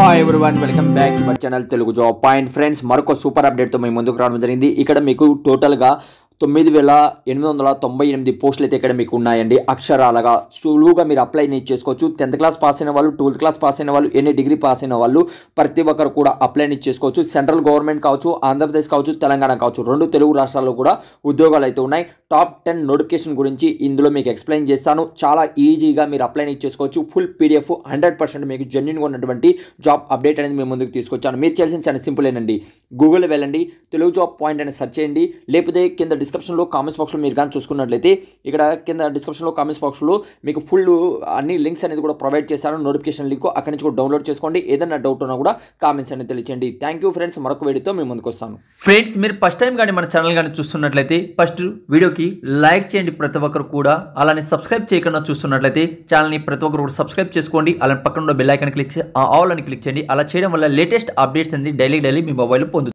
Hi everyone, welcome back to my channel Telugu job point. Friends, మరొక super అప్డేట్తో మేము ముందుకు రావడం జరిగింది. ఇక్కడ మీకు టోటల్గా 9898 పోస్టులు అయితే ఇక్కడ మీకు ఉన్నాయండి. అక్షరాలుగా సులువుగా మీరు అప్లై చేసుకోవచ్చు. 10th క్లాస్ పాస్ అయిన వాళ్ళు, 12th క్లాస్ పాస్ అయిన వాళ్ళు, ఎన్ని డిగ్రీ పాస్ అయిన వాళ్ళు ప్రతి ఒక్కరు కూడా అప్లై చేసుకోవచ్చు. సెంట్రల్ గవర్నమెంట్ కావచ్చు, ఆంధ్రప్రదేశ్ కావచ్చు, తెలంగాణ కావచ్చు, 2 తెలుగు రాష్ట్రాల్లో కూడా ఉద్యోగాలు అయితే ఉన్నాయి. టాప్ 10 నోటిఫికేషన్ గురించి ఇందులో మీకు ఎక్స్ప్లెయిన్ చేస్తాను. చాలా ఈజీగా మీరు అప్లై చేసుకోవచ్చు. ఫుల్ పీడిఎఫ్ 100% మీకు జెన్యూన్గా ఉన్నటువంటి జాబ్ అప్డేట్ అనేది మేము ముందుకు తీసుకొచ్చాను. మీరు చేయాల్సిన చాలా సింపుల్ ఏనండి. గూగుల్ వెళ్ళండి, తెలుగు జాబ్ పాయింట్ అని సెర్చ్ చేయండి. లేకపోతే కింద డిస్క్రిప్షన్లో కామెంట్స్ బాక్స్లో మీరు కానీ చూసుకున్నట్లయితే ఇక్కడ కింద డిస్క్రిప్షన్లో కామెంట్స్ బాక్స్లో మీకు ఫుల్ అన్ని లింక్స్ అనేది కూడా ప్రొవైడ్ చేశాను. నోటిఫికేషన్ లింక్ అక్కడి నుంచి కూడా డౌన్లోడ్ చేసుకోండి. ఏదైనా డౌట్ ఉన్నా కూడా కామెంట్స్ అనేది తెలియచేయండి. Thank you friends. మరొక వీడియోతో మేము ముందుకు వస్తాను. ఫ్రెండ్స్, మీరు ఫస్ట్ టైం కానీ మన ఛానల్ కానీ చూస్తున్నట్లయితే ఫస్ట్ వీడియోకి లైక్ చేయండి ప్రతి ఒక్కరు కూడా. అలానే సబ్స్క్రైబ్ చేయకుండా చూస్తున్నట్లయితే ఛానల్ని ప్రతి ఒక్కరు కూడా సబ్స్క్రైబ్ చేసుకోండి. అలానే పక్కన ఉన్న బెల్ ఐకాన్ క్లిక్ చేసి ఆల్ అని క్లిక్ చేయండి. అలా చేయడం వల్ల లేటెస్ట్ అప్డేట్స్ అనేది డైలీ మీ మొబైల్ పొందుతుంది.